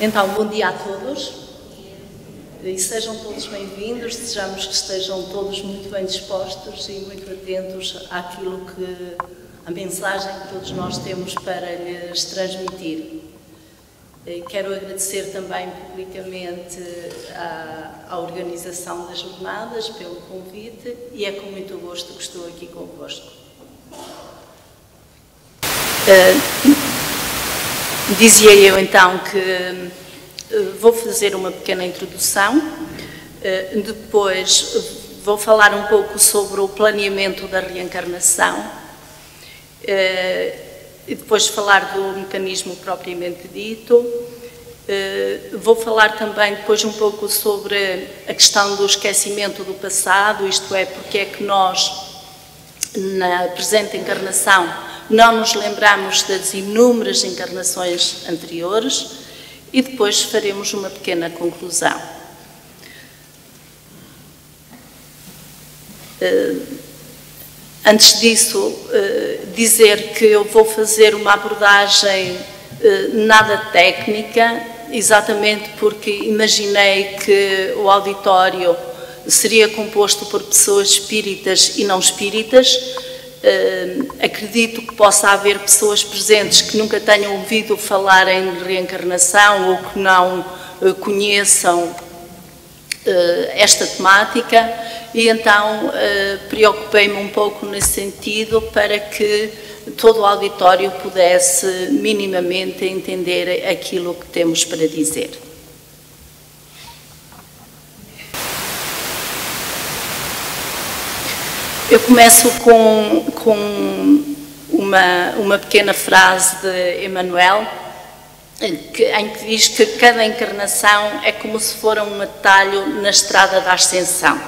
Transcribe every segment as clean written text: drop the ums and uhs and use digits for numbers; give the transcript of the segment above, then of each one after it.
Então, bom dia a todos e sejam todos bem-vindos. Desejamos que estejam todos muito bem dispostos e muito atentos àquilo que a mensagem que todos nós temos para lhes transmitir. Quero agradecer também publicamente à organização das jornadas pelo convite e é com muito gosto que estou aqui convosco. Dizia eu então que vou fazer uma pequena introdução, depois vou falar um pouco sobre o planeamento da reencarnação e depois falar do mecanismo propriamente dito. Vou falar também depois um pouco sobre a questão do esquecimento do passado, isto é, porque é que nós, na presente encarnação, não nos lembramos das inúmeras encarnações anteriores e depois faremos uma pequena conclusão. Antes disso, dizer que eu vou fazer uma abordagem nada técnica, exatamente porque imaginei que o auditório seria composto por pessoas espíritas e não espíritas. Acredito que possa haver pessoas presentes que nunca tenham ouvido falar em reencarnação ou que não conheçam esta temática e então preocupei-me um pouco nesse sentido para que todo o auditório pudesse minimamente entender aquilo que temos para dizer. Eu começo com uma pequena frase de Emmanuel, em que diz que cada encarnação é como se for um atalho na estrada da ascensão.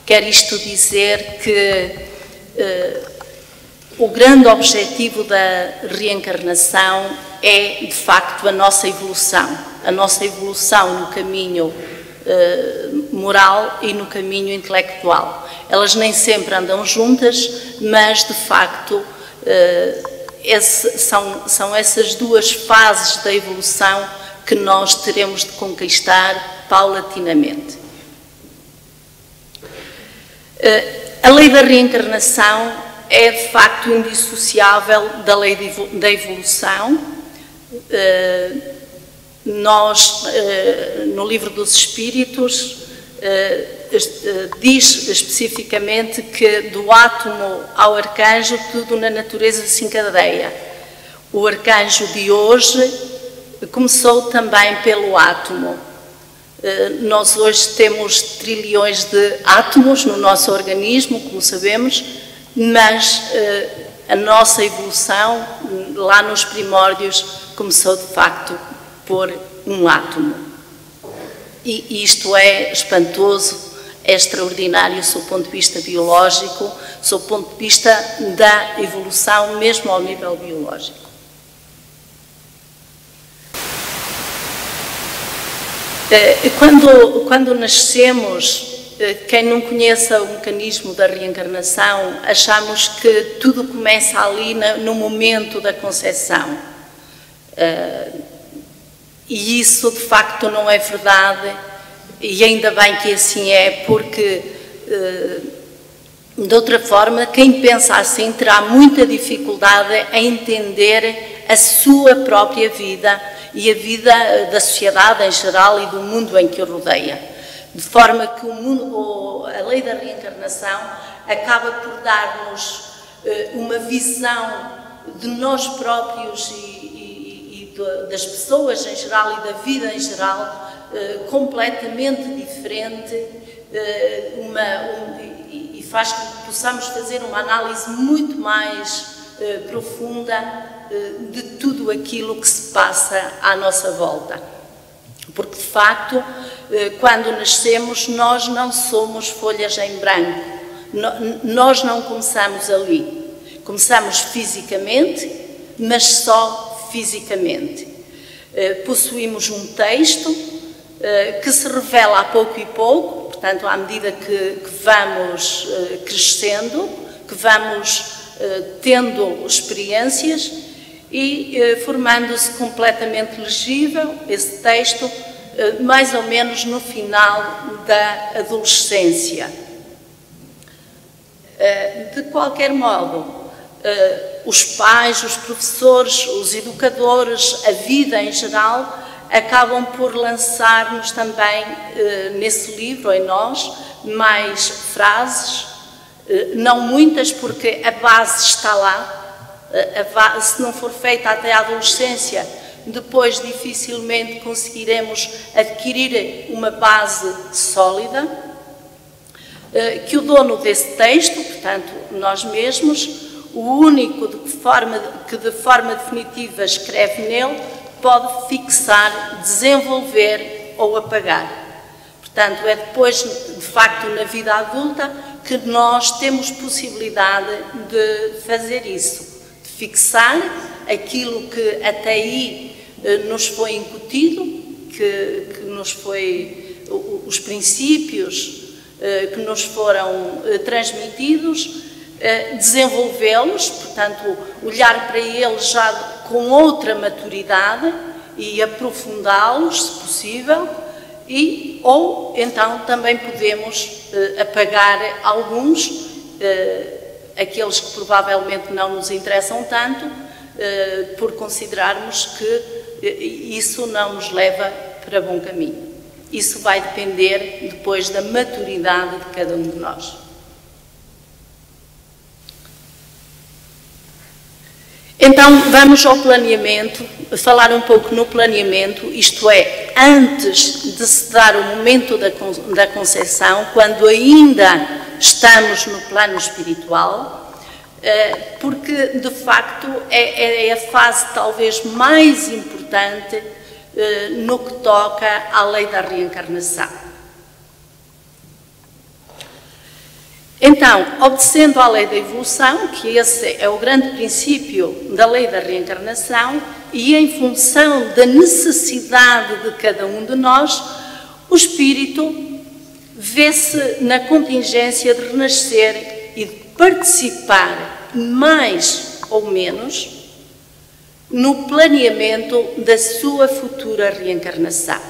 Quer isto dizer que o grande objetivo da reencarnação é, de facto, a nossa evolução no caminho moral e no caminho intelectual. Elas nem sempre andam juntas, mas, de facto, são essas duas fases da evolução que nós teremos de conquistar paulatinamente. A lei da reencarnação é, de facto, indissociável da lei da evolução. Nós, no Livro dos Espíritos, diz especificamente que do átomo ao arcanjo tudo na natureza se encadeia. O arcanjo de hoje começou também pelo átomo. Nós hoje temos trilhões de átomos no nosso organismo, como sabemos, mas a nossa evolução lá nos primórdios começou de facto por um átomo. E isto é espantoso, é extraordinário sob o ponto de vista biológico, sob o ponto de vista da evolução, mesmo ao nível biológico. Quando nascemos, quem não conheça o mecanismo da reencarnação, achamos que tudo começa ali no momento da concepção. E isso, de facto, não é verdade, e ainda bem que assim é, porque, de outra forma, quem pensa assim terá muita dificuldade em entender a sua própria vida e a vida da sociedade em geral e do mundo em que o rodeia. De forma que a lei da reencarnação acaba por dar-nos uma visão de nós próprios e das pessoas em geral e da vida em geral completamente diferente e faz com que possamos fazer uma análise muito mais profunda de tudo aquilo que se passa à nossa volta. Porque, de facto, quando nascemos, nós não somos folhas em branco, nós não começamos ali. Começamos fisicamente, mas só fisicamente. Possuímos um texto que se revela a pouco e pouco, portanto, à medida que vamos crescendo, que vamos tendo experiências e formando-se completamente legível esse texto, mais ou menos no final da adolescência. De qualquer modo, os pais, os professores, os educadores, a vida em geral, acabam por lançar-nos também nesse livro, em nós, mais frases, não muitas porque a base está lá. Se não for feita até a adolescência, depois dificilmente conseguiremos adquirir uma base sólida, que o dono desse texto, portanto, nós mesmos, o único que de forma definitiva escreve nele, pode fixar, desenvolver ou apagar. Portanto, é depois, de facto, na vida adulta, que nós temos possibilidade de fazer isso, de fixar aquilo que até aí nos foi incutido, que nos foi, os princípios que nos foram transmitidos, desenvolvê-los, portanto, olhar para eles já com outra maturidade e aprofundá-los, se possível, ou então também podemos apagar alguns, aqueles que provavelmente não nos interessam tanto, por considerarmos que isso não nos leva para bom caminho. Isso vai depender depois da maturidade de cada um de nós. Então, vamos ao planeamento, falar um pouco no planeamento, isto é, antes de se dar o momento da concepção, quando ainda estamos no plano espiritual, porque, de facto, é a fase talvez mais importante no que toca à lei da reencarnação. Então, obedecendo à lei da evolução, que esse é o grande princípio da lei da reencarnação, e em função da necessidade de cada um de nós, o espírito vê-se na contingência de renascer e de participar, mais ou menos, no planeamento da sua futura reencarnação.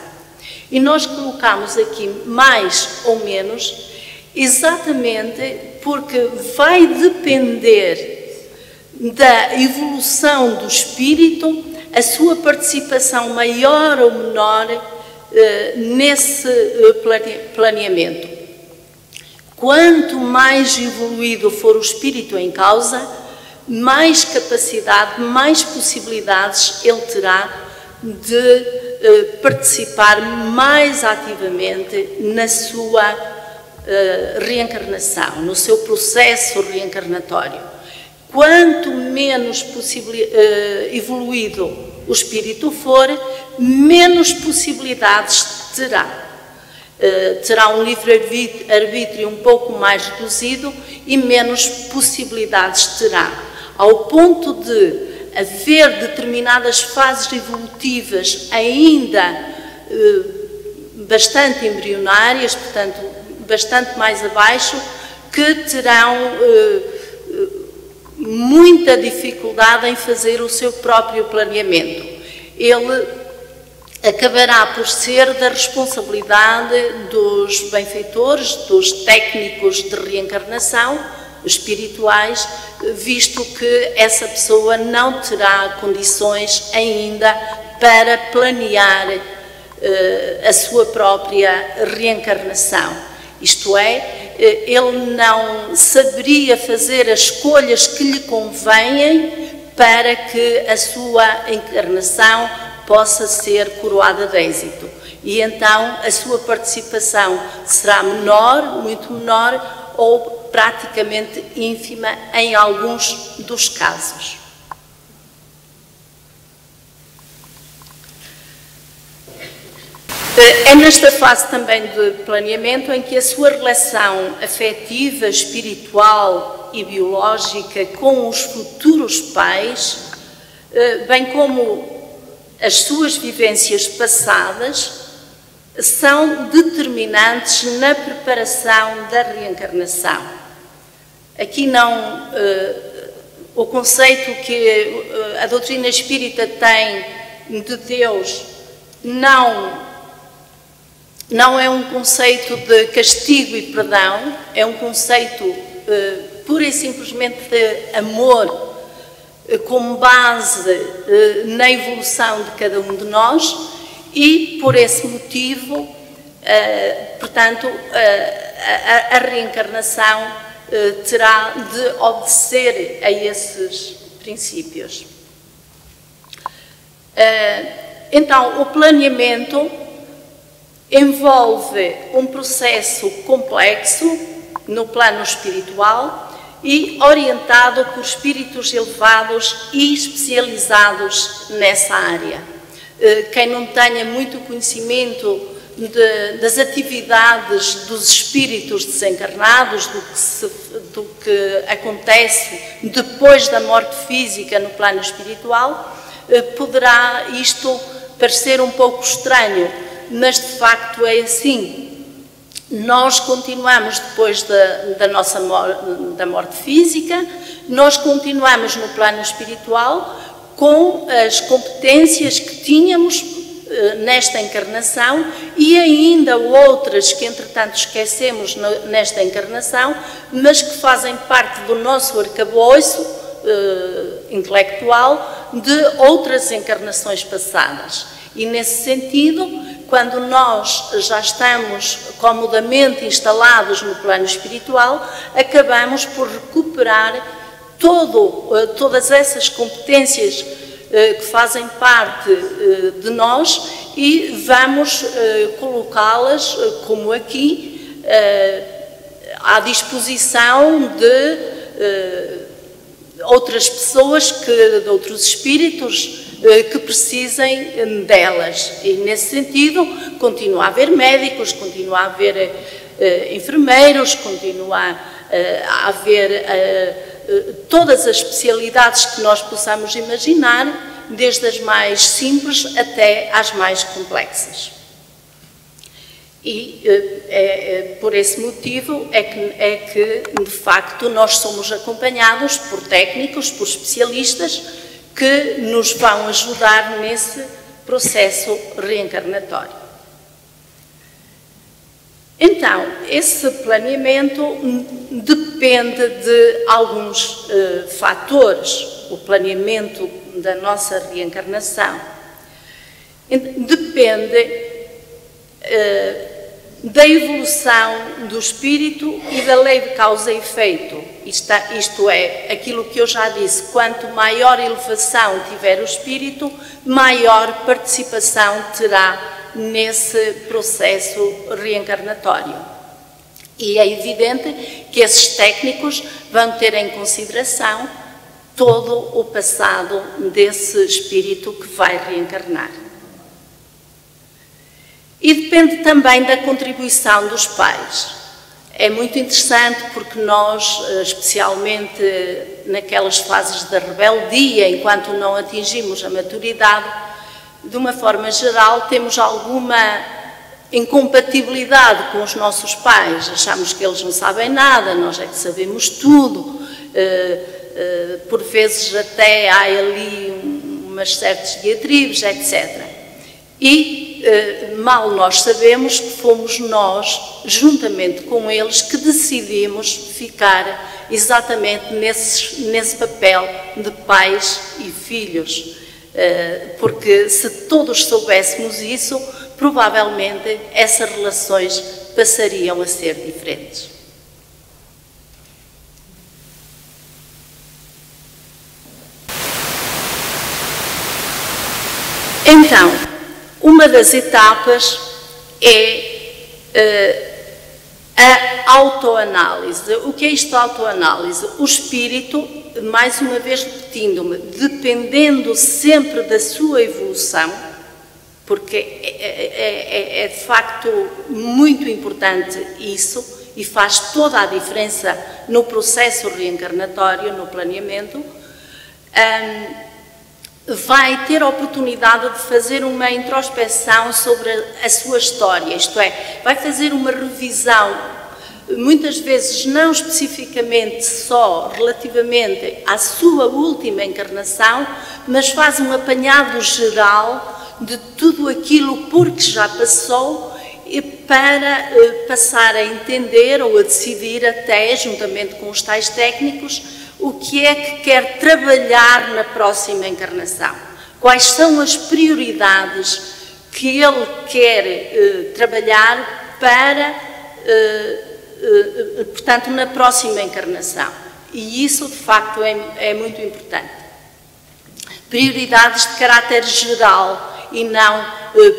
E nós colocamos aqui mais ou menos, exatamente porque vai depender da evolução do espírito, a sua participação maior ou menor nesse planeamento. Quanto mais evoluído for o espírito em causa, mais capacidade, mais possibilidades ele terá de participar mais ativamente na sua reencarnação, no seu processo reencarnatório. Quanto menos evoluído o espírito for, menos possibilidades terá. Terá um livre-arbítrio um pouco mais reduzido e menos possibilidades terá, ao ponto de haver determinadas fases evolutivas ainda bastante embrionárias, portanto, bastante mais abaixo, que terão muita dificuldade em fazer o seu próprio planeamento. Ele acabará por ser da responsabilidade dos benfeitores, dos técnicos de reencarnação espirituais, visto que essa pessoa não terá condições ainda para planear a sua própria reencarnação. Isto é, ele não saberia fazer as escolhas que lhe convêm para que a sua encarnação possa ser coroada de êxito. E então a sua participação será menor, muito menor, ou praticamente ínfima em alguns dos casos. É nesta fase também de planeamento em que a sua relação afetiva, espiritual e biológica com os futuros pais, bem como as suas vivências passadas, são determinantes na preparação da reencarnação. Aqui o conceito que a doutrina espírita tem de Deus não é um conceito de castigo e perdão, é um conceito pura e simplesmente de amor, como base na evolução de cada um de nós, e por esse motivo, portanto, a reencarnação terá de obedecer a esses princípios. Então, o planeamento envolve um processo complexo no plano espiritual e orientado por espíritos elevados e especializados nessa área. Quem não tenha muito conhecimento das atividades dos espíritos desencarnados, do que acontece depois da morte física no plano espiritual, poderá isto parecer um pouco estranho, mas de facto é assim. Nós continuamos depois da morte física, nós continuamos no plano espiritual com as competências que tínhamos nesta encarnação e ainda outras que entretanto esquecemos nesta encarnação, mas que fazem parte do nosso arcabouço intelectual de outras encarnações passadas. E nesse sentido, quando nós já estamos comodamente instalados no plano espiritual, acabamos por recuperar todas essas competências que fazem parte de nós e vamos colocá-las, como aqui, à disposição de outras pessoas, de outros espíritos que precisem delas. E nesse sentido continua a haver médicos, continua a haver enfermeiros, continua a haver todas as especialidades que nós possamos imaginar, desde as mais simples até às mais complexas. E por esse motivo é que, de facto, nós somos acompanhados por técnicos, por especialistas, que nos vão ajudar nesse processo reencarnatório. Então, esse planeamento depende de alguns fatores, o planeamento da nossa reencarnação. Depende da evolução do espírito e da lei de causa e efeito. Isto é, aquilo que eu já disse, quanto maior elevação tiver o espírito, maior participação terá nesse processo reencarnatório. E é evidente que esses técnicos vão ter em consideração todo o passado desse espírito que vai reencarnar. E depende também da contribuição dos pais. É muito interessante porque nós, especialmente naquelas fases da rebeldia, enquanto não atingimos a maturidade, de uma forma geral, temos alguma incompatibilidade com os nossos pais. Achamos que eles não sabem nada, nós é que sabemos tudo. Por vezes até há ali umas certas diatribes, etc. E mal nós sabemos que fomos nós, juntamente com eles, que decidimos ficar exatamente nesse papel de pais e filhos. Porque se todos soubéssemos isso, provavelmente essas relações passariam a ser diferentes. Então, uma das etapas é a autoanálise. O que é isto de autoanálise? O espírito, mais uma vez repetindo-me, dependendo sempre da sua evolução, porque é de facto muito importante isso e faz toda a diferença no processo reencarnatório, no planeamento, vai ter a oportunidade de fazer uma introspeção sobre a sua história, isto é, vai fazer uma revisão muitas vezes não especificamente só relativamente à sua última encarnação, mas faz um apanhado geral de tudo aquilo por que já passou, e para passar a entender ou a decidir até, juntamente com os tais técnicos, o que é que quer trabalhar na próxima encarnação. Quais são as prioridades que ele quer trabalhar para, portanto, na próxima encarnação. E isso, de facto, é muito importante. Prioridades de caráter geral e não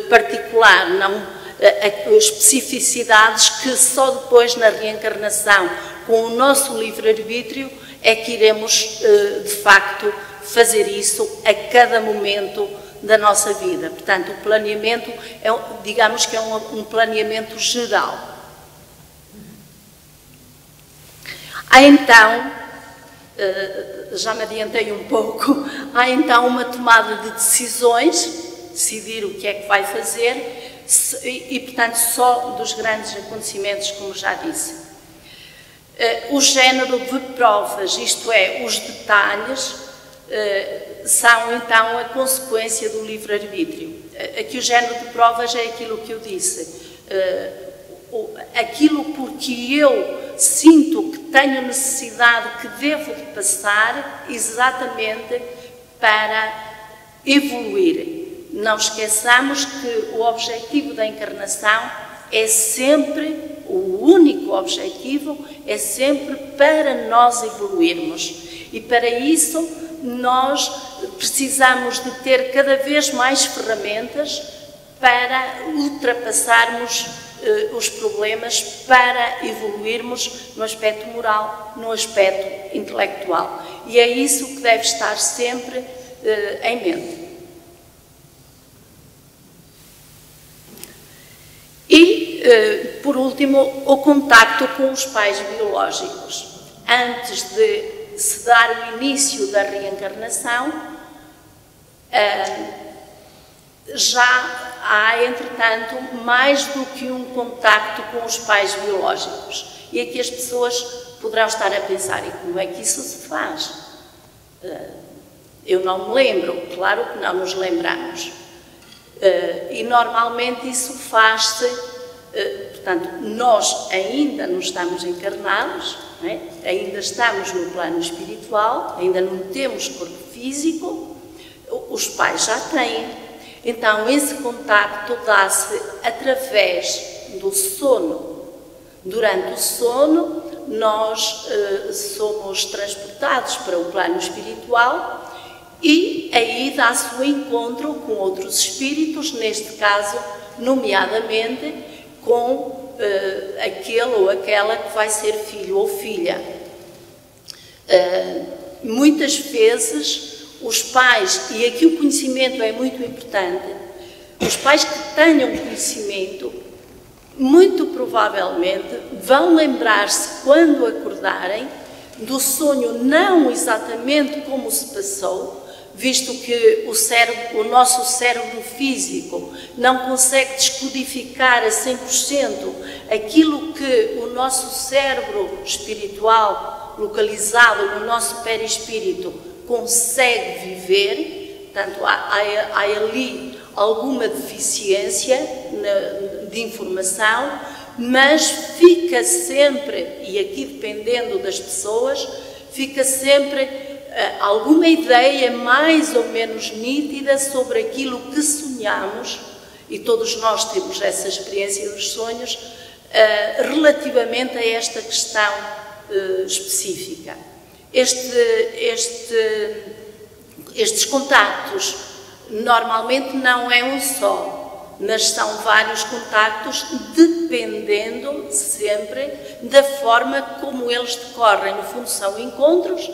particular, não especificidades que só depois na reencarnação, com o nosso livre-arbítrio, é que iremos, de facto, fazer isso a cada momento da nossa vida. Portanto, o planeamento, digamos que é um planeamento geral. Há então, já me adiantei um pouco, há então uma tomada de decisões, decidir o que é que vai fazer, e, portanto, só dos grandes acontecimentos, como já disse. O género de provas, isto é, os detalhes, são então a consequência do livre-arbítrio. Aqui o género de provas é aquilo que eu disse, aquilo por que eu sinto que tenho necessidade, que devo de passar exatamente para evoluir. Não esqueçamos que o objetivo da encarnação é sempre, o único objetivo é sempre para nós evoluirmos. E para isso nós precisamos de ter cada vez mais ferramentas para ultrapassarmos os problemas, para evoluirmos no aspecto moral, no aspecto intelectual. E é isso que deve estar sempre em mente. E, por último, o contacto com os pais biológicos. Antes de se dar o início da reencarnação, já há, entretanto, mais do que um contacto com os pais biológicos. E aqui as pessoas poderão estar a pensar, e como é que isso se faz? Eu não me lembro, claro que não nos lembramos. E normalmente isso faz-se, portanto, nós ainda não estamos encarnados, não é? Ainda estamos no plano espiritual, ainda não temos corpo físico, os pais já têm. Então, esse contacto dá-se através do sono. Durante o sono, nós somos transportados para o plano espiritual e aí dá-se o encontro com outros espíritos, neste caso, nomeadamente, com aquele ou aquela que vai ser filho ou filha. Muitas vezes, os pais, e aqui o conhecimento é muito importante, os pais que tenham conhecimento, muito provavelmente vão lembrar-se, quando acordarem, do sonho não exatamente como se passou, visto que o nosso cérebro físico não consegue descodificar a 100% aquilo que o nosso cérebro espiritual, localizado no nosso perispírito, consegue viver. Portanto, há ali alguma deficiência de informação, mas fica sempre, e aqui dependendo das pessoas, fica sempre alguma ideia mais ou menos nítida sobre aquilo que sonhamos, e todos nós temos essa experiência dos sonhos, relativamente a esta questão específica. Estes contactos normalmente não é um só, mas são vários contactos, dependendo sempre da forma como eles decorrem. No fundo, são encontros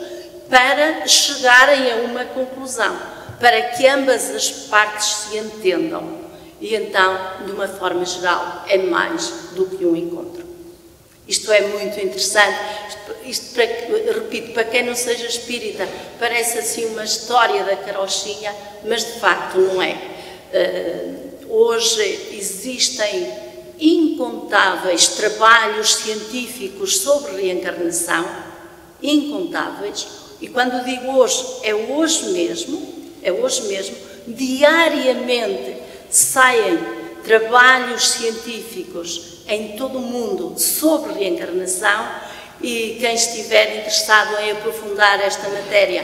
para chegarem a uma conclusão, para que ambas as partes se entendam. E então, de uma forma geral, é mais do que um encontro. Isto é muito interessante. Isto, repito, para quem não seja espírita, parece assim uma história da carochinha, mas de facto não é. Hoje existem incontáveis trabalhos científicos sobre reencarnação, incontáveis, e quando digo hoje, é hoje mesmo, diariamente saem trabalhos científicos em todo o mundo sobre reencarnação, e quem estiver interessado em aprofundar esta matéria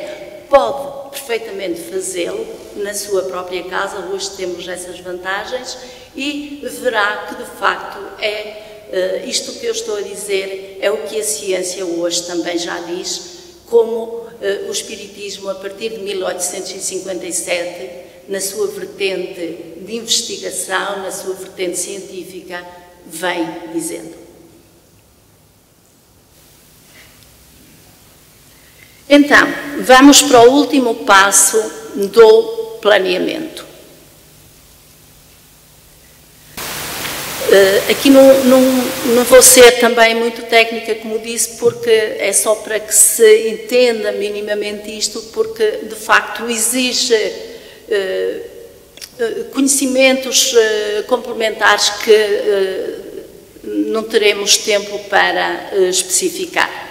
pode perfeitamente fazê-lo na sua própria casa. Hoje temos essas vantagens e verá que de facto isto que eu estou a dizer é o que a ciência hoje também já diz, como o Espiritismo, a partir de 1857, na sua vertente de investigação, na sua vertente científica, vem dizendo. Então, vamos para o último passo do planeamento. Aqui não vou ser também muito técnica, como disse, porque é só para que se entenda minimamente isto, porque de facto exige conhecimentos complementares que não teremos tempo para especificar.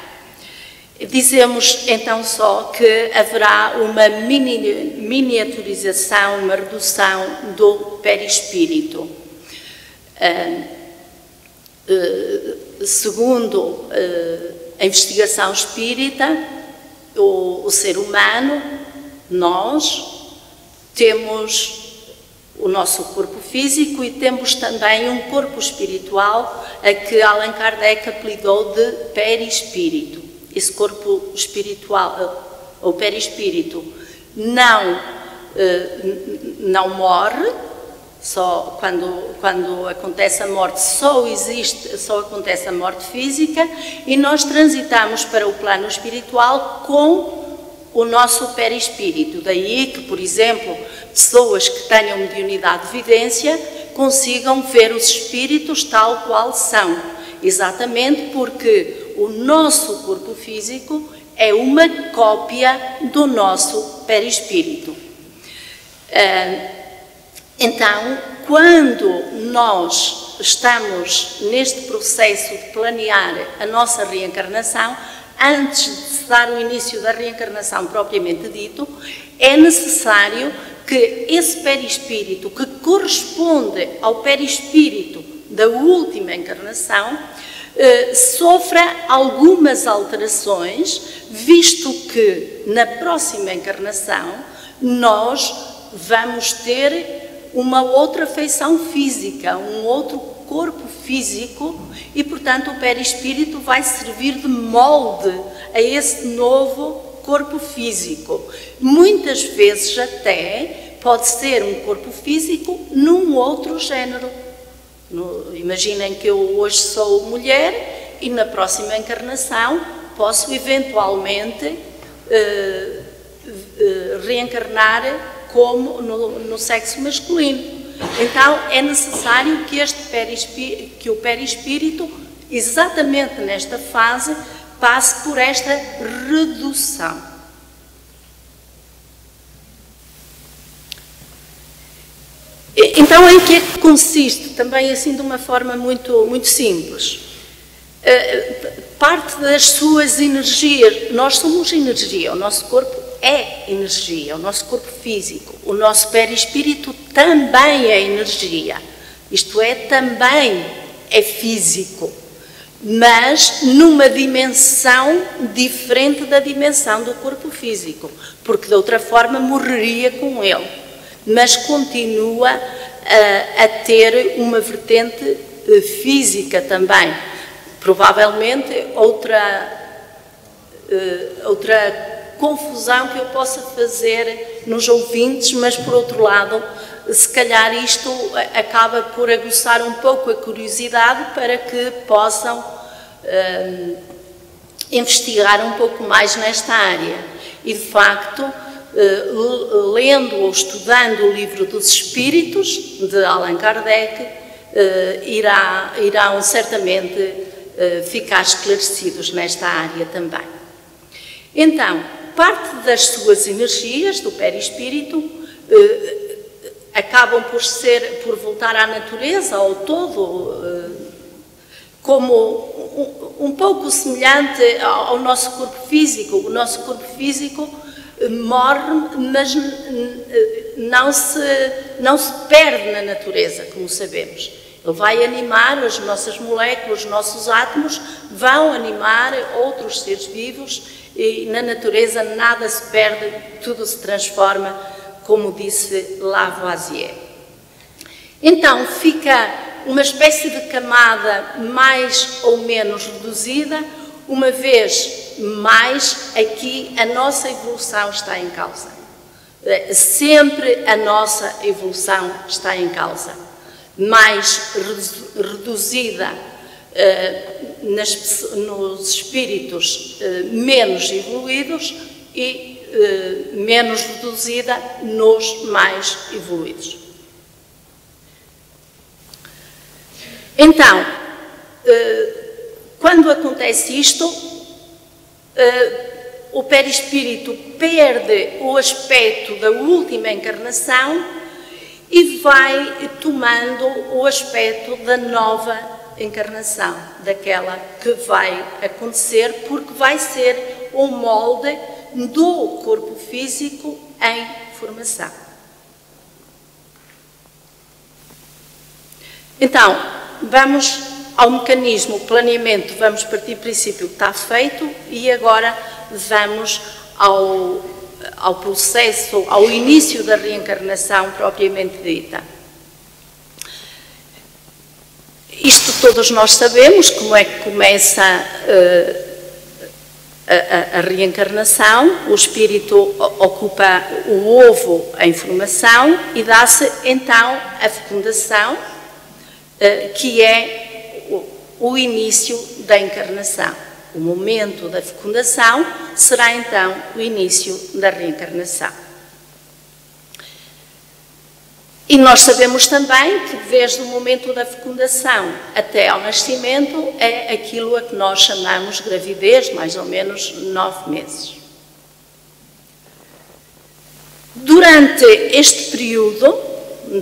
Dizemos então só que haverá uma miniaturização, uma redução do perispírito. Segundo a investigação espírita, o ser humano, nós, temos o nosso corpo físico e temos também um corpo espiritual, a que Allan Kardec apelidou de perispírito. Esse corpo espiritual, ou perispírito, não morre. Só quando acontece a morte, só acontece a morte física, e nós transitamos para o plano espiritual com o nosso perispírito. Daí que, por exemplo, pessoas que tenham mediunidade de vidência consigam ver os espíritos tal qual são, exatamente porque o nosso corpo físico é uma cópia do nosso perispírito. Então, quando nós estamos neste processo de planear a nossa reencarnação, antes de se dar o início da reencarnação propriamente dito, é necessário que esse perispírito, que corresponde ao perispírito da última encarnação, sofra algumas alterações, visto que na próxima encarnação nós vamos ter uma outra feição física, um outro corpo físico, e portanto o perispírito vai servir de molde a esse novo corpo físico. Muitas vezes até pode ser um corpo físico num outro género. Imaginem que eu hoje sou mulher e na próxima encarnação posso eventualmente reencarnar como no sexo masculino. Então é necessário que o perispírito, exatamente nesta fase, passe por esta redução. Então, em que é que consiste? Também assim de uma forma muito simples. Parte das suas energias. Nós somos energia, o nosso corpo é energia, o nosso corpo físico. O nosso perispírito também é energia. Isto é, também é físico, mas numa dimensão diferente da dimensão do corpo físico, porque de outra forma morreria com ele, mas continua a ter uma vertente física também. Provavelmente outra confusão que eu possa fazer nos ouvintes, mas por outro lado, se calhar isto acaba por aguçar um pouco a curiosidade para que possam investigar um pouco mais nesta área. E de facto, lendo ou estudando o Livro dos Espíritos, de Allan Kardec, irão certamente ficar esclarecidos nesta área também. Então, parte das suas energias, do perispírito, acabam por voltar à natureza, ao todo, como um pouco semelhante ao nosso corpo físico. O nosso corpo físico morre, mas não se perde na natureza, como sabemos. Ele vai animar as nossas moléculas, os nossos átomos, vão animar outros seres vivos e na natureza nada se perde, tudo se transforma, como disse Lavoisier. Então fica uma espécie de camada mais ou menos reduzida, uma vez mais aqui a nossa evolução está em causa. Sempre a nossa evolução está em causa. Mais reduzida nos espíritos menos evoluídos e menos reduzida nos mais evoluídos. Então, quando acontece isto, o perispírito perde o aspecto da última encarnação e vai tomando o aspecto da nova encarnação, daquela que vai acontecer, porque vai ser o molde do corpo físico em formação. Então, vamos ao mecanismo, o planeamento, vamos partir do princípio que está feito e agora vamos ao processo, ao início da reencarnação propriamente dita. Isto todos nós sabemos, como é que começa a reencarnação. O espírito ocupa o ovo em formação e dá-se então a fecundação, que é o início da encarnação. O momento da fecundação será então o início da reencarnação. E nós sabemos também que desde o momento da fecundação até ao nascimento é aquilo a que nós chamamos de gravidez, mais ou menos 9 meses. Durante este período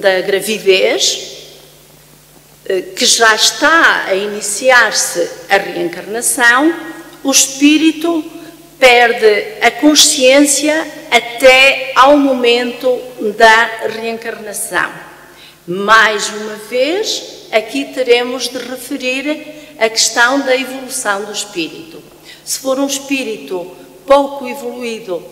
da gravidez, que já está a iniciar-se a reencarnação, o espírito perde a consciência até ao momento da reencarnação. Mais uma vez, aqui teremos de referir a questão da evolução do espírito. Se for um espírito pouco evoluído,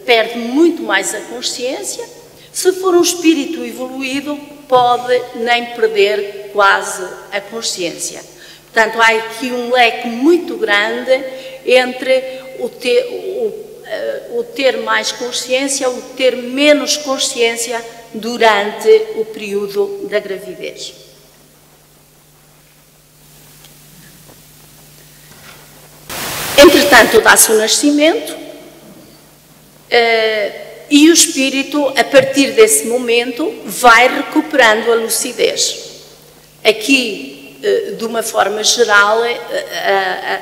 perde muito mais a consciência. Se for um espírito evoluído, pode nem perder quase a consciência. Portanto, há aqui um leque muito grande entre o ter mais consciência, o ter menos consciência durante o período da gravidez. Entretanto, dá-se o nascimento e o espírito, a partir desse momento, vai recuperando a lucidez. Aqui, de uma forma geral,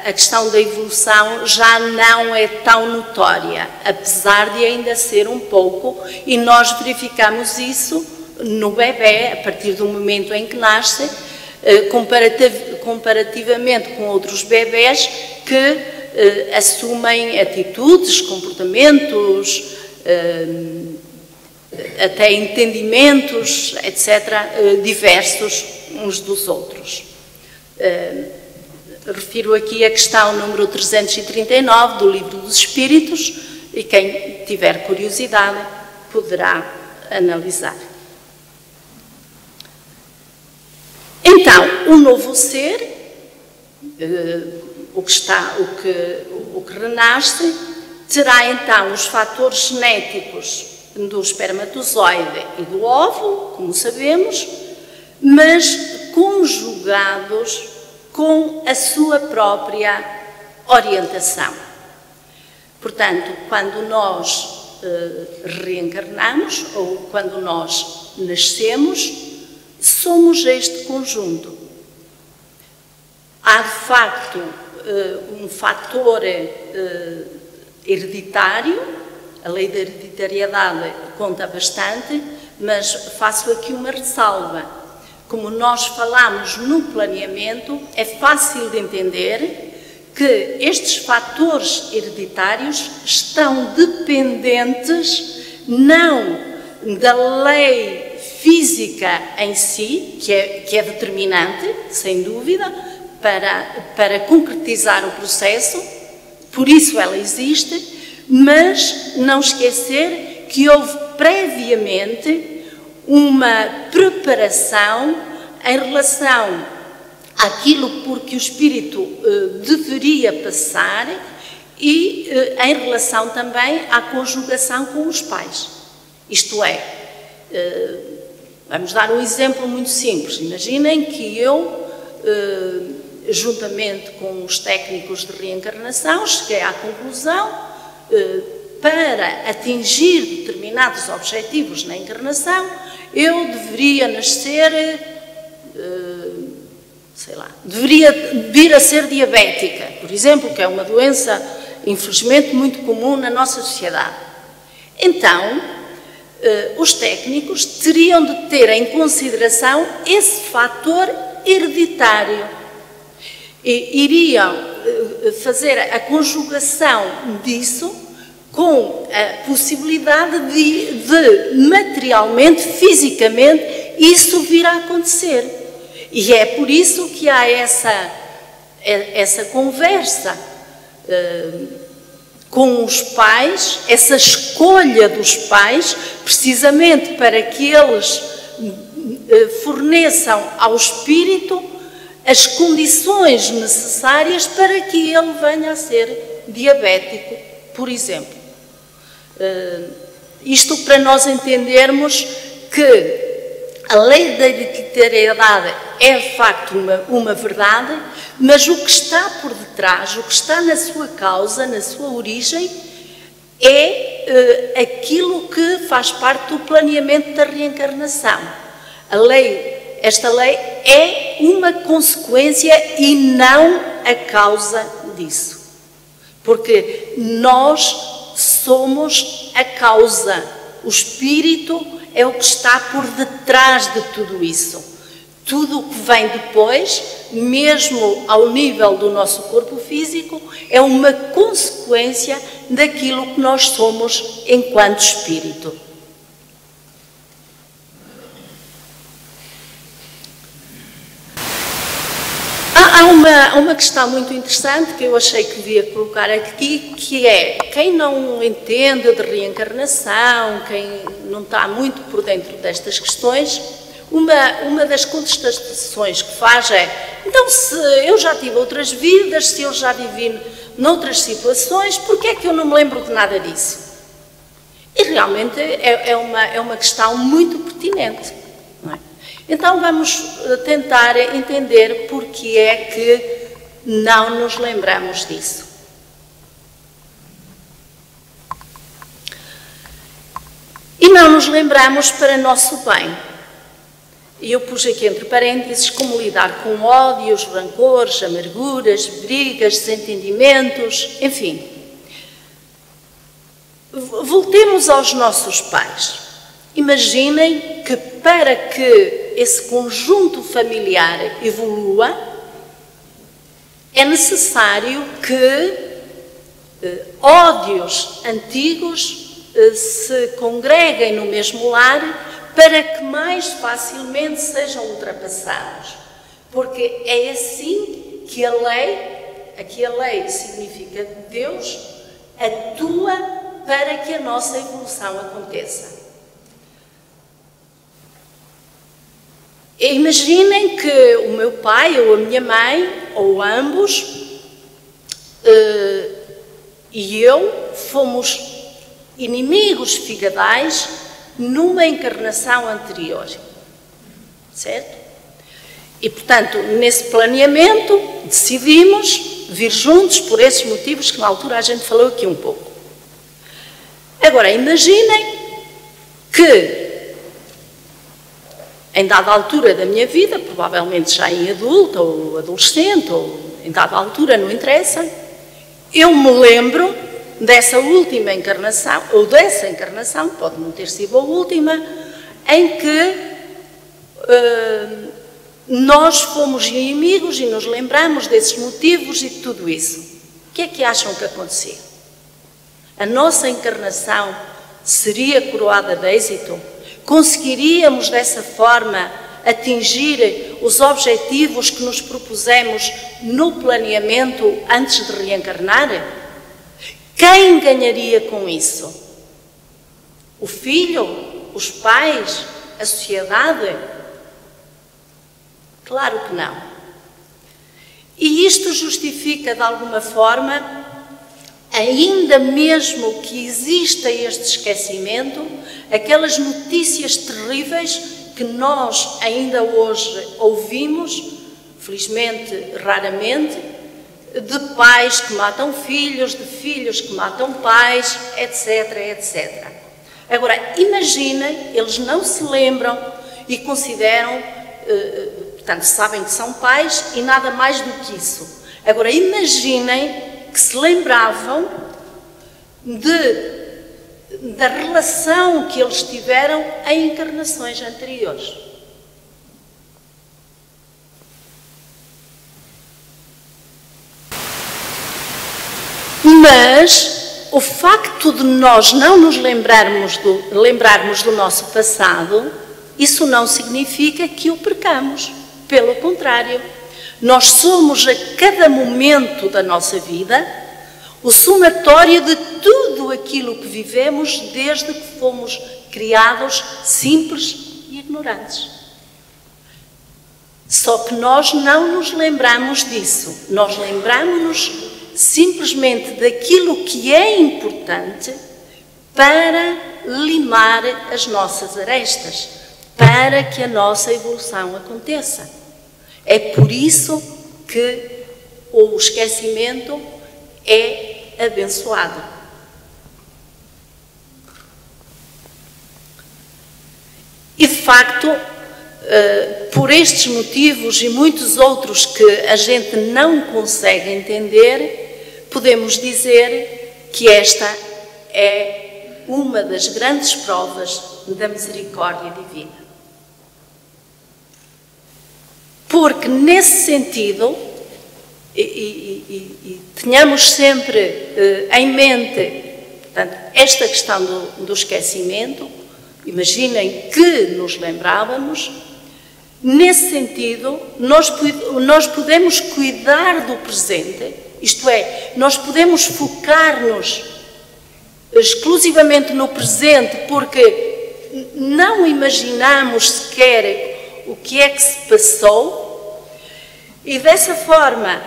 a questão da evolução já não é tão notória, apesar de ainda ser um pouco, e nós verificamos isso no bebé, a partir do momento em que nasce, comparativamente com outros bebés que assumem atitudes, comportamentos, até entendimentos, etc., diversos uns dos outros. Refiro aqui a questão número 339 do Livro dos Espíritos e quem tiver curiosidade poderá analisar. Então, o novo ser, o que renasce, terá então os fatores genéticos do espermatozoide e do óvulo, como sabemos, mas conjugados com a sua própria orientação. Portanto, quando nós reencarnamos ou quando nós nascemos, somos este conjunto. Há, de facto, um fator hereditário, a lei da hereditariedade conta bastante, mas faço aqui uma ressalva. Como nós falamos no planeamento, é fácil de entender que estes fatores hereditários estão dependentes não da lei física em si, que é determinante, sem dúvida, para concretizar o processo, por isso ela existe, mas não esquecer que houve previamente uma preparação em relação àquilo por que o espírito deveria passar e em relação também à conjugação com os pais. Isto é, vamos dar um exemplo muito simples. Imaginem que eu, juntamente com os técnicos de reencarnação, cheguei à conclusão, para atingir determinados objetivos na encarnação, eu deveria nascer, sei lá, deveria vir a ser diabética, por exemplo, que é uma doença, infelizmente, muito comum na nossa sociedade. Então, os técnicos teriam de ter em consideração esse fator hereditário. E iriam fazer a conjugação disso com a possibilidade de materialmente, fisicamente, isso vir a acontecer. E é por isso que há essa conversa com os pais, essa escolha dos pais, precisamente para que eles forneçam ao espírito as condições necessárias para que ele venha a ser diabético, por exemplo. Isto para nós entendermos que a lei da hereditariedade é de facto uma verdade, mas o que está por detrás, o que está na sua causa, na sua origem, é aquilo que faz parte do planeamento da reencarnação. Esta lei é uma consequência e não a causa disso. Porque nós somos a causa. O espírito é o que está por detrás de tudo isso. Tudo o que vem depois, mesmo ao nível do nosso corpo físico, é uma consequência daquilo que nós somos enquanto espírito. Há uma questão muito interessante que eu achei que devia colocar aqui, que é, quem não entende de reencarnação, quem não está muito por dentro destas questões, uma das contestações que faz é, então se eu já tive outras vidas, se eu já vivi noutras situações, por que é que eu não me lembro de nada disso? E realmente é uma questão muito pertinente, não é? Então vamos tentar entender porque é que não nos lembramos disso. E não nos lembramos para nosso bem. E eu pus aqui entre parênteses como lidar com ódios, rancores, amarguras, brigas, desentendimentos, enfim. Voltemos aos nossos pais. Imaginem que para que esse conjunto familiar evolua, é necessário que ódios antigos se congreguem no mesmo lar para que mais facilmente sejam ultrapassados. Porque é assim que a lei, aqui a lei significa Deus, atua para que a nossa evolução aconteça. Imaginem que o meu pai ou a minha mãe, ou ambos, e eu fomos inimigos figadais numa encarnação anterior, certo? E, portanto, nesse planeamento, decidimos vir juntos por esses motivos que na altura a gente falou aqui um pouco. Agora, imaginem que em dada altura da minha vida, provavelmente já em adulta ou adolescente, ou em dada altura, não interessa, eu me lembro dessa última encarnação, ou dessa encarnação, pode não ter sido a última, em que nós fomos inimigos e nos lembramos desses motivos e de tudo isso. O que é que acham que acontecia? A nossa encarnação seria coroada de êxito? Conseguiríamos dessa forma atingir os objetivos que nos propusemos no planeamento antes de reencarnar? Quem ganharia com isso? O filho? Os pais? A sociedade? Claro que não. E isto justifica, de alguma forma, ainda mesmo que exista este esquecimento, aquelas notícias terríveis que nós ainda hoje ouvimos, felizmente, raramente, de pais que matam filhos, de filhos que matam pais, etc, etc. Agora, imaginem, eles não se lembram e consideram, portanto, sabem que são pais e nada mais do que isso. Agora, imaginem que se lembravam da relação que eles tiveram em encarnações anteriores. Mas o facto de nós não nos lembrarmos do nosso passado, isso não significa que o percamos. Pelo contrário, nós somos a cada momento da nossa vida o somatório de tudo aquilo que vivemos desde que fomos criados simples e ignorantes. Só que nós não nos lembramos disso. Nós lembramos-nos simplesmente daquilo que é importante para limar as nossas arestas, para que a nossa evolução aconteça. É por isso que o esquecimento é abençoado. E, de facto, por estes motivos e muitos outros que a gente não consegue entender, podemos dizer que esta é uma das grandes provas da misericórdia divina. Porque, nesse sentido, e tenhamos sempre em mente, portanto, esta questão do esquecimento, imaginem que nos lembrávamos, nesse sentido, nós podemos cuidar do presente, isto é, nós podemos focar-nos exclusivamente no presente, porque não imaginamos sequer o que é que se passou, e dessa forma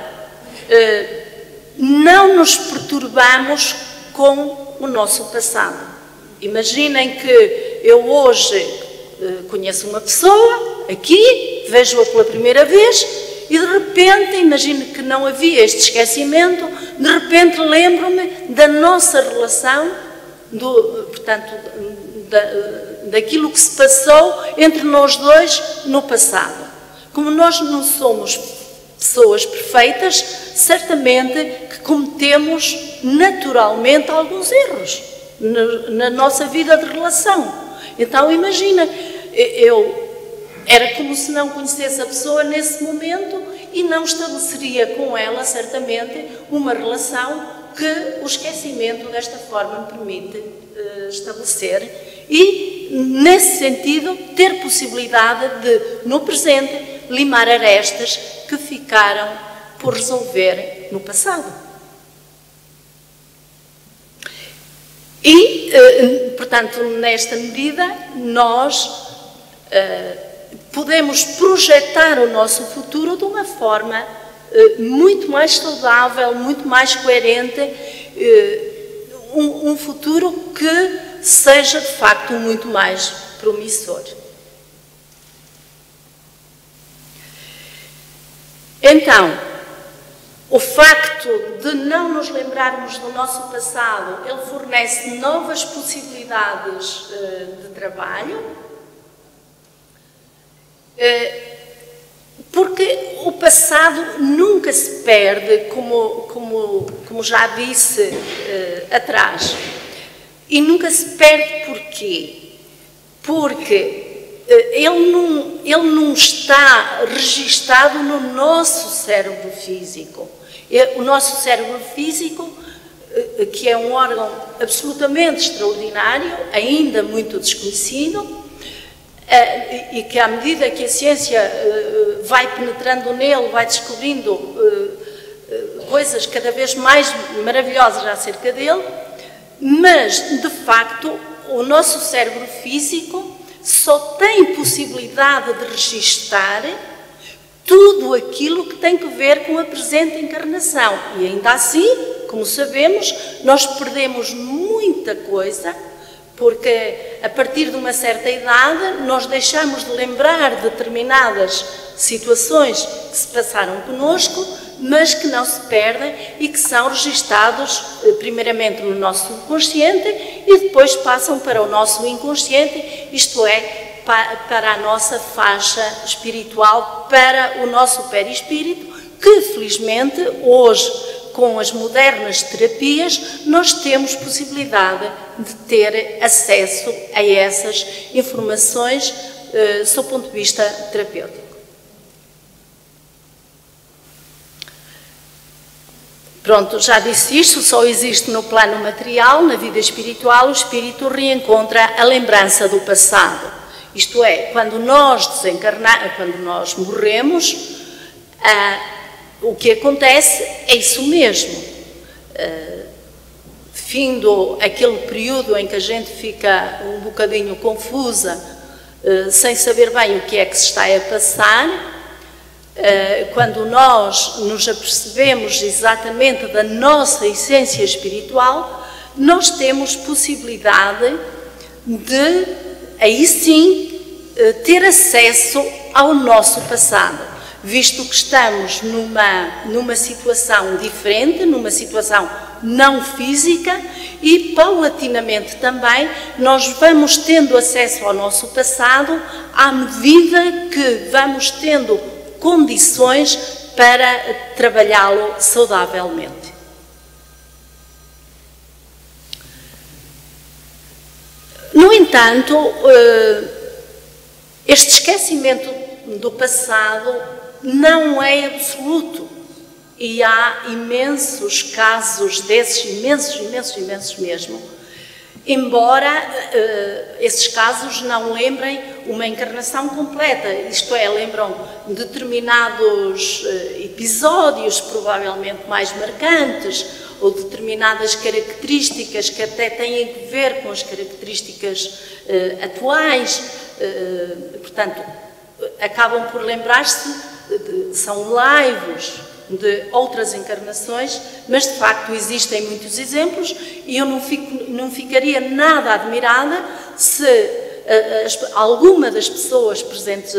não nos perturbamos com o nosso passado. Imaginem que eu hoje conheço uma pessoa, aqui, vejo-a pela primeira vez, e de repente, imagino que não havia este esquecimento, de repente lembro-me da nossa relação, portanto, daquilo que se passou entre nós dois no passado. Como nós não somos pessoas perfeitas, certamente que cometemos naturalmente alguns erros na nossa vida de relação. Então, imagina, era como se não conhecesse a pessoa nesse momento e não estabeleceria com ela, certamente, uma relação que o esquecimento desta forma me permite estabelecer e, nesse sentido, ter possibilidade de, no presente, limar arestas que ficaram por resolver no passado. E, portanto, nesta medida, nós podemos projetar o nosso futuro de uma forma muito mais saudável, muito mais coerente, um futuro que seja, de facto, muito mais promissor. Então, o facto de não nos lembrarmos do nosso passado, ele fornece novas possibilidades de trabalho, porque o passado nunca se perde, como já disse atrás. E nunca se perde porquê? Porque ele não está registado no nosso cérebro físico. O nosso cérebro físico, que é um órgão absolutamente extraordinário, ainda muito desconhecido, e que à medida que a ciência vai penetrando nele, vai descobrindo coisas cada vez mais maravilhosas acerca dele, mas, de facto, o nosso cérebro físico só tem possibilidade de registar tudo aquilo que tem que ver com a presente encarnação. E ainda assim, como sabemos, nós perdemos muita coisa, porque a partir de uma certa idade nós deixamos de lembrar determinadas situações que se passaram connosco, mas que não se perdem e que são registados primeiramente no nosso subconsciente e depois passam para o nosso inconsciente, isto é, para a nossa faixa espiritual, para o nosso perispírito, que felizmente hoje, com as modernas terapias, nós temos possibilidade de ter acesso a essas informações sob o ponto de vista terapêutico. Pronto, já disse isto, só existe no plano material, na vida espiritual, o espírito reencontra a lembrança do passado. Isto é, quando nós quando nós morremos, o que acontece é isso mesmo. Findo aquele período em que a gente fica um bocadinho confusa, sem saber bem o que é que se está a passar, quando nós nos apercebemos exatamente da nossa essência espiritual, nós temos possibilidade de, aí sim, ter acesso ao nosso passado, visto que estamos numa situação diferente, numa situação não física, e paulatinamente também nós vamos tendo acesso ao nosso passado à medida que vamos tendo condições para trabalhá-lo saudavelmente. No entanto, este esquecimento do passado não é absoluto e há imensos casos desses, imensos mesmo, embora esses casos não lembrem uma encarnação completa, isto é, lembram determinados episódios provavelmente mais marcantes ou determinadas características que até têm a ver com as características atuais, portanto, acabam por lembrar-se, são laivos de outras encarnações, mas de facto existem muitos exemplos e eu não ficaria nada admirada se alguma das pessoas presentes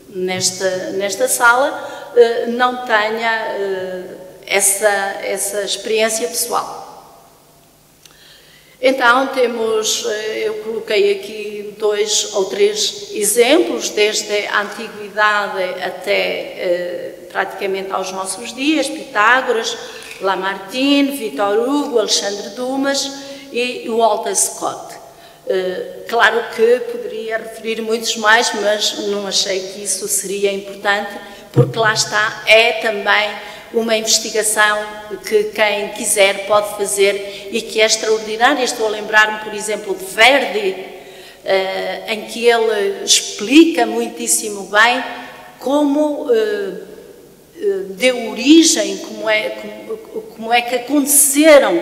nesta sala não tenha essa experiência pessoal. Então eu coloquei aqui 2 ou 3 exemplos, desde a antiguidade até praticamente aos nossos dias: Pitágoras, Lamartine, Victor Hugo, Alexandre Dumas e Walter Scott. Claro que poderia referir muitos mais, mas não achei que isso seria importante, porque lá está, é também uma investigação que quem quiser pode fazer e que é extraordinária. Estou a lembrar-me, por exemplo, de Verdi, em que ele explica muitíssimo bem como deu origem, como é que aconteceram,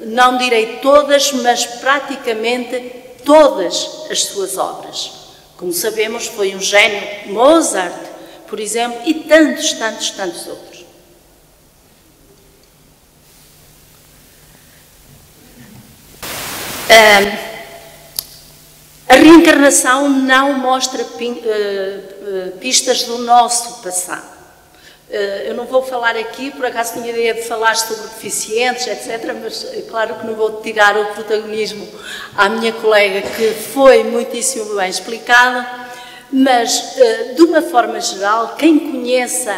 não direi todas, mas praticamente todas as suas obras. Como sabemos, foi um gênio. Mozart, por exemplo, e tantos outros. A reencarnação não mostra pistas do nosso passado. Eu não vou falar aqui, por acaso tinha a ideia de falar sobre deficientes, etc., mas claro que não vou tirar o protagonismo à minha colega, que foi muitíssimo bem explicado, mas de uma forma geral, quem conheça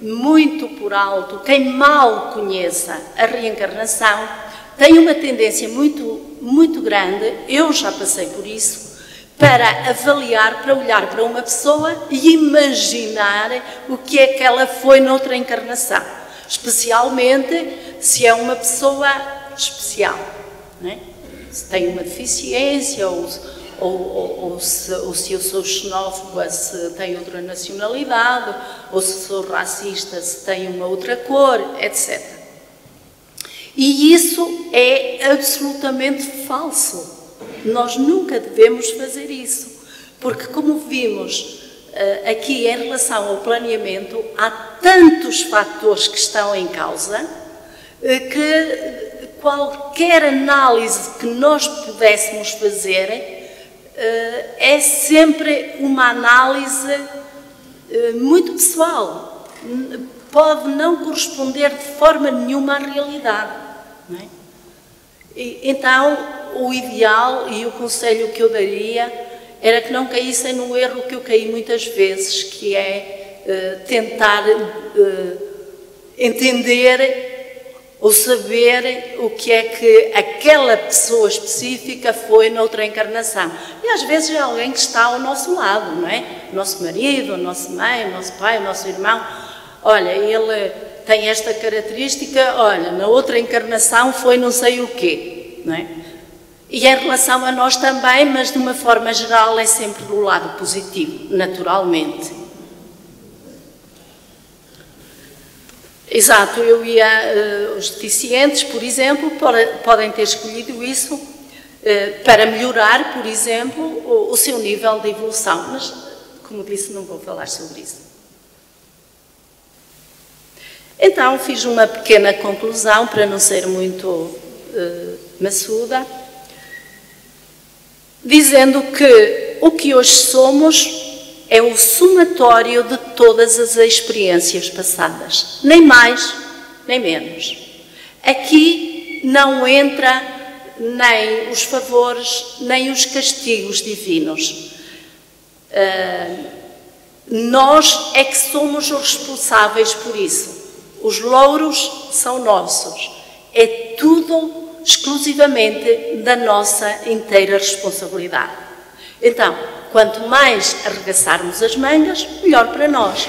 muito por alto, quem mal conheça a reencarnação, tem uma tendência muito muito grande, eu já passei por isso, para avaliar, para olhar para uma pessoa e imaginar o que é que ela foi noutra encarnação, especialmente se é uma pessoa especial, não é? Se tem uma deficiência ou se eu sou xenófoba, se tem outra nacionalidade, ou se sou racista, se tem uma outra cor, etc. E isso é absolutamente falso. Nós nunca devemos fazer isso, porque como vimos aqui em relação ao planeamento, há tantos fatores que estão em causa que qualquer análise que nós pudéssemos fazer é sempre uma análise muito pessoal, pode não corresponder de forma nenhuma à realidade, não é? Então, o ideal e o conselho que eu daria era que não caíssem no erro que eu caí muitas vezes, que é tentar entender ou saber o que é que aquela pessoa específica foi noutra encarnação. E às vezes é alguém que está ao nosso lado, não é? O nosso marido, a nossa mãe, o nosso pai, o nosso irmão. Olha, ele tem esta característica, olha, na outra encarnação foi não sei o quê, não é? E em relação a nós também, mas de uma forma geral é sempre do lado positivo, naturalmente. Exato, os deficientes, por exemplo, podem ter escolhido isso para melhorar, por exemplo, o seu nível de evolução, mas, como disse, não vou falar sobre isso. Então, fiz uma pequena conclusão, para não ser muito maçuda, dizendo que o que hoje somos é o somatório de todas as experiências passadas, nem mais, nem menos. Aqui não entra nem os favores, nem os castigos divinos. Nós é que somos os responsáveis por isso. Os louros são nossos. É tudo exclusivamente da nossa inteira responsabilidade. Então, quanto mais arregaçarmos as mangas, melhor para nós.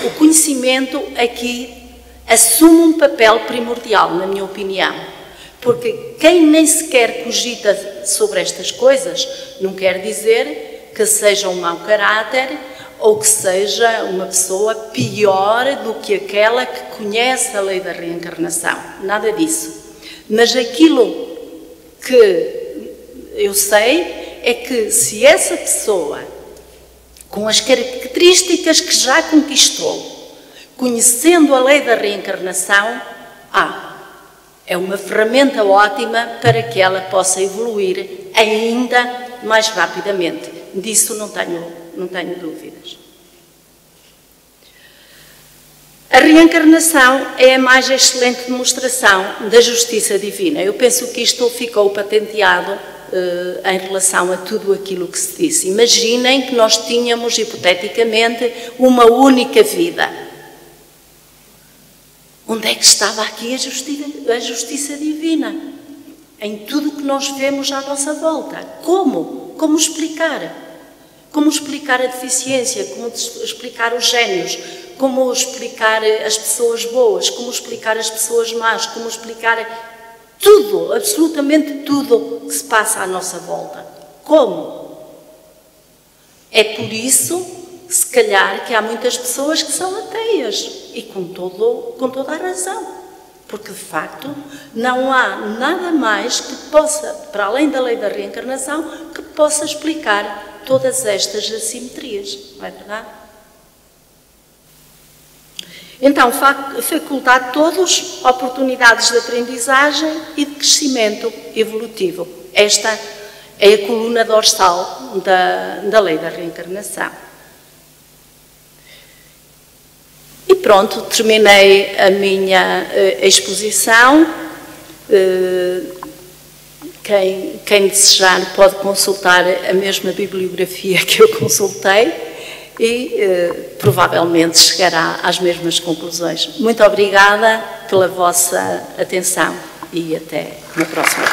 O conhecimento aqui assume um papel primordial, na minha opinião, porque quem nem sequer cogita sobre estas coisas não quer dizer que seja um mau caráter ou que seja uma pessoa pior do que aquela que conhece a lei da reencarnação. Nada disso. Mas aquilo que eu sei é que se essa pessoa, com as características que já conquistou, conhecendo a lei da reencarnação, é uma ferramenta ótima para que ela possa evoluir ainda mais rapidamente. Disso não tenho dúvidas. A reencarnação é a mais excelente demonstração da justiça divina. Eu penso que isto ficou patenteado em relação a tudo aquilo que se disse. Imaginem que nós tínhamos, hipoteticamente, uma única vida. Onde é que estava aqui a justiça divina? Em tudo que nós vemos à nossa volta. Como? Como explicar? Como explicar a deficiência? Como explicar os génios? Como explicar as pessoas boas? Como explicar as pessoas más? Como explicar tudo, absolutamente tudo que se passa à nossa volta? Como? É por isso, se calhar, que há muitas pessoas que são ateias e com toda a razão. Porque, de facto, não há nada mais que possa, para além da lei da reencarnação, que possa explicar todas estas assimetrias, não é verdade? Então, facultar a todos oportunidades de aprendizagem e de crescimento evolutivo. Esta é a coluna dorsal da lei da reencarnação. E pronto, terminei a minha exposição. Quem desejar pode consultar a mesma bibliografia que eu consultei e provavelmente chegará às mesmas conclusões. Muito obrigada pela vossa atenção e até na próxima.